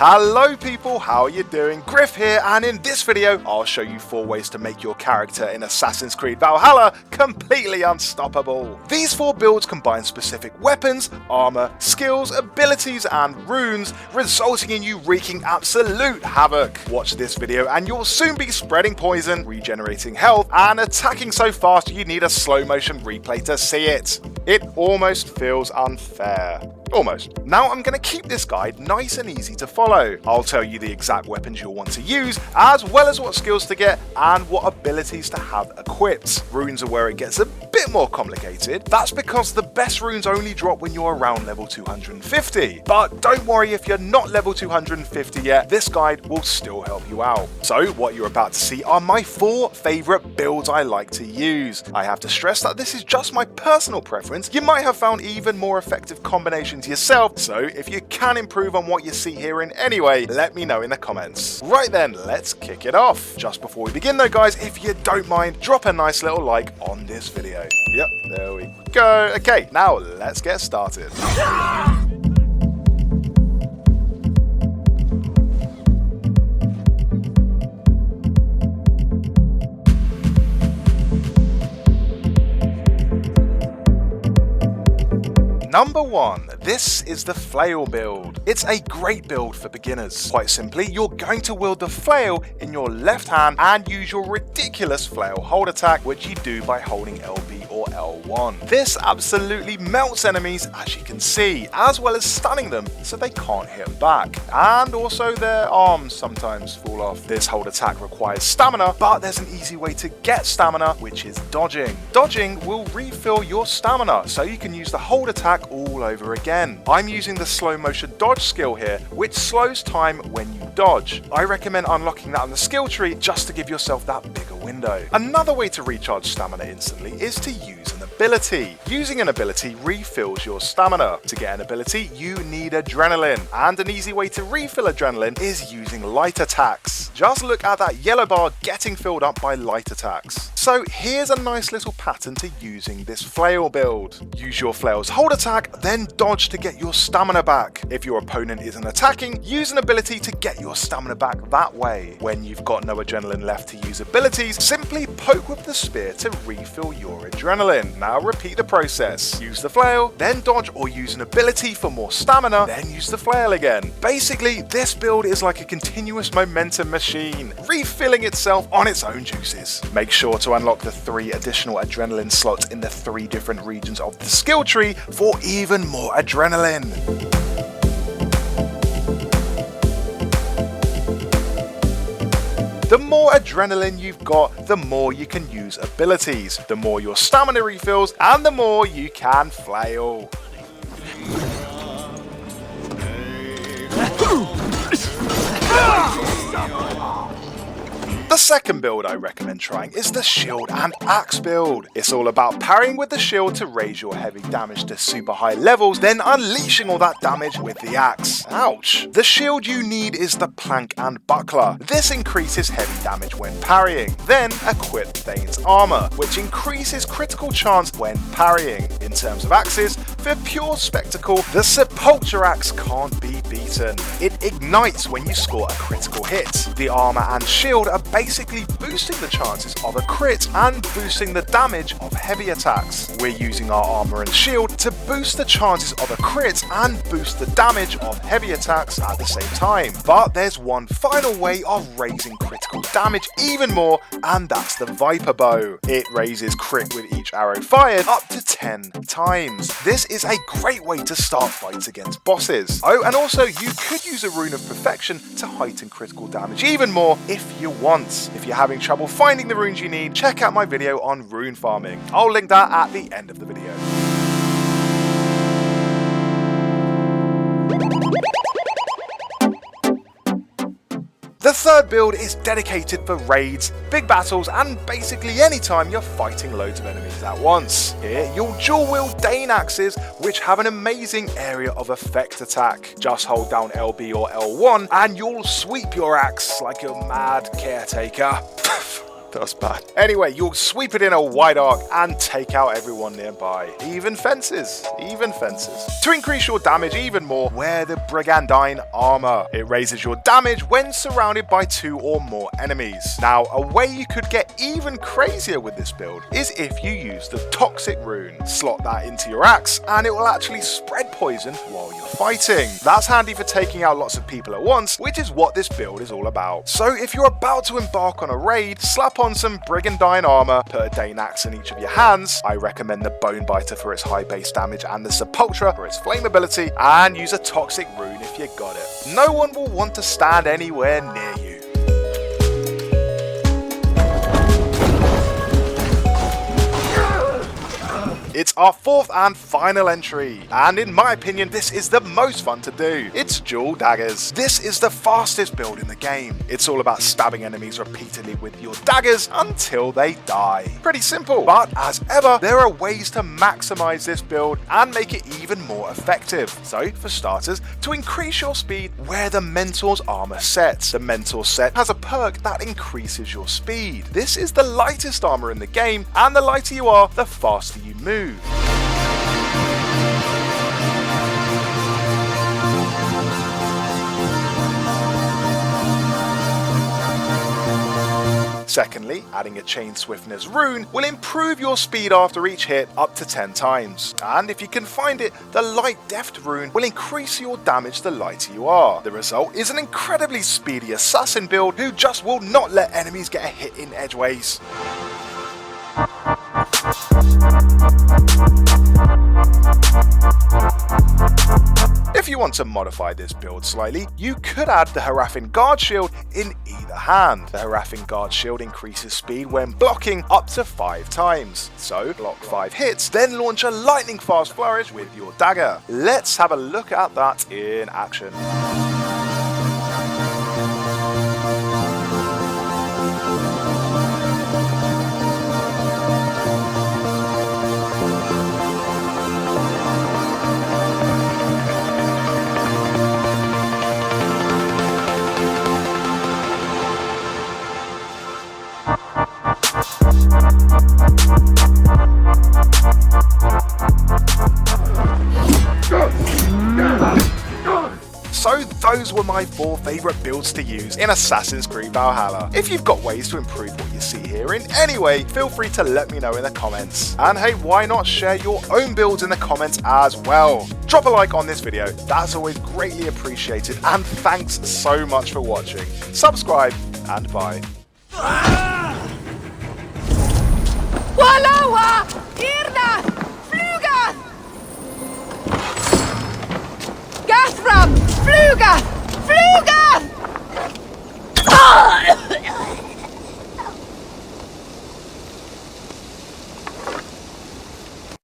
Hello people, how are you doing? Griff here, and in this video I'll show you 4 ways to make your character in Assassin's Creed Valhalla completely unstoppable. These 4 builds combine specific weapons, armor, skills, abilities and runes, resulting in you wreaking absolute havoc. Watch this video and you'll soon be spreading poison, regenerating health, and attacking so fast you need a slow motion replay to see it. It almost feels unfair. Almost. Now I'm going to keep this guide nice and easy to follow. I'll tell you the exact weapons you'll want to use, as well as what skills to get and what abilities to have equipped. Runes are where it gets a bit more complicated. That's because the best runes only drop when you're around level 250. But don't worry if you're not level 250 yet, this guide will still help you out. So what you're about to see are my 4 favourite builds I like to use. I have to stress that this is just my personal preference. You might have found even more effective combinations yourself, so if you can improve on what you see here in any way, let me know in the comments. Right then, let's kick it off. Just before we begin though guys, if you don't mind, drop a nice little like on this video. Yep, there we go. Okay, now let's get started. Number 1, this is the flail build. It's a great build for beginners. Quite simply, you're going to wield the flail in your left hand and use your ridiculous flail hold attack, which you do by holding LB or L1. This absolutely melts enemies, as you can see, as well as stunning them so they can't hit back. And also their arms sometimes fall off. This hold attack requires stamina, but there's an easy way to get stamina, which is dodging. Dodging will refill your stamina, so you can use the hold attack all over again. I'm using the slow motion dodge skill here, which slows time when you dodge. I recommend unlocking that on the skill tree just to give yourself that bigger window. Another way to recharge stamina instantly is to use an ability. Using an ability refills your stamina. To get an ability, you need adrenaline, and an easy way to refill adrenaline is using light attacks. Just look at that yellow bar getting filled up by light attacks. So here's a nice little pattern to using this flail build. Use your flail's hold attack, then dodge to get your stamina back. If your opponent isn't attacking, use an ability to get your stamina back that way. When you've got no adrenaline left to use abilities, simply poke with the spear to refill your adrenaline. Now repeat the process. Use the flail, then dodge or use an ability for more stamina, then use the flail again. Basically, this build is like a continuous momentum machine, refilling itself on its own juices. Make sure to unlock the 3 additional adrenaline slots in the 3 different regions of the skill tree for even more adrenaline. The more adrenaline you've got, the more you can use abilities, the more your stamina refills, and the more you can flail. The second build I recommend trying is the shield and axe build. It's all about parrying with the shield to raise your heavy damage to super high levels, then unleashing all that damage with the axe. Ouch! The shield you need is the plank and buckler. This increases heavy damage when parrying. Then equip Thane's armor, which increases critical chance when parrying. In terms of axes, for pure spectacle, the sepulture axe can't be beaten. It ignites when you score a critical hit. The armor and shield are basically boosting the chances of a crit and boosting the damage of heavy attacks. We're using our armor and shield to boost the chances of a crit and boost the damage of heavy attacks at the same time. But there's one final way of raising critical damage even more, and that's the Viper Bow. It raises crit with each arrow fired up to 10 times. This is a great way to start fights against bosses. Oh, and also you could use a Rune of Perfection to heighten critical damage even more if you want. If you're having trouble finding the runes you need, check out my video on rune farming. I'll link that at the end of the video. The third build is dedicated for raids, big battles, and basically any time you're fighting loads of enemies at once. Here, you'll dual wield Dane axes, which have an amazing area of effect attack. Just hold down LB or L1 and you'll sweep your axe like a mad caretaker. that was bad. Anyway, you'll sweep it in a wide arc and take out everyone nearby. Even fences. To increase your damage even more, wear the Brigandine Armour. It raises your damage when surrounded by 2 or more enemies. Now, a way you could get even crazier with this build is if you use the Toxic Rune. Slot that into your axe and it will actually spread poison while you're fighting. That's handy for taking out lots of people at once, which is what this build is all about. So if you're about to embark on a raid, slap on some Brigandine Armour, put a Dane axe in each of your hands. I recommend the Bone Biter for its high base damage and the Sepultura for its flame ability, and use a Toxic Rune if you got it. No one will want to stand anywhere near you. It's our 4th and final entry, and in my opinion this is the most fun to do. It's dual daggers. This is the fastest build in the game. It's all about stabbing enemies repeatedly with your daggers until they die. Pretty simple, but as ever there are ways to maximize this build and make it even more effective. So for starters, to increase your speed, wear the Mentor's Armor set. The Mentor set has a perk that increases your speed. This is the lightest armor in the game, and the lighter you are, the faster you move. Secondly, adding a Chain Swiftness rune will improve your speed after each hit up to 10 times. And if you can find it, the Light Deft rune will increase your damage the lighter you are. The result is an incredibly speedy assassin build who just will not let enemies get a hit in edgeways. If you want to modify this build slightly, you could add the Haraffin Guard Shield in either hand. The Haraffin Guard Shield increases speed when blocking up to 5 times. So block 5 hits, then launch a lightning fast flourish with your dagger. Let's have a look at that in action. So those were my 4 favourite builds to use in Assassin's Creed Valhalla. If you've got ways to improve what you see here in any way, feel free to let me know in the comments. And hey, why not share your own builds in the comments as well? Drop a like on this video, that's always greatly appreciated, and thanks so much for watching. Subscribe and bye. Walawa! Irna!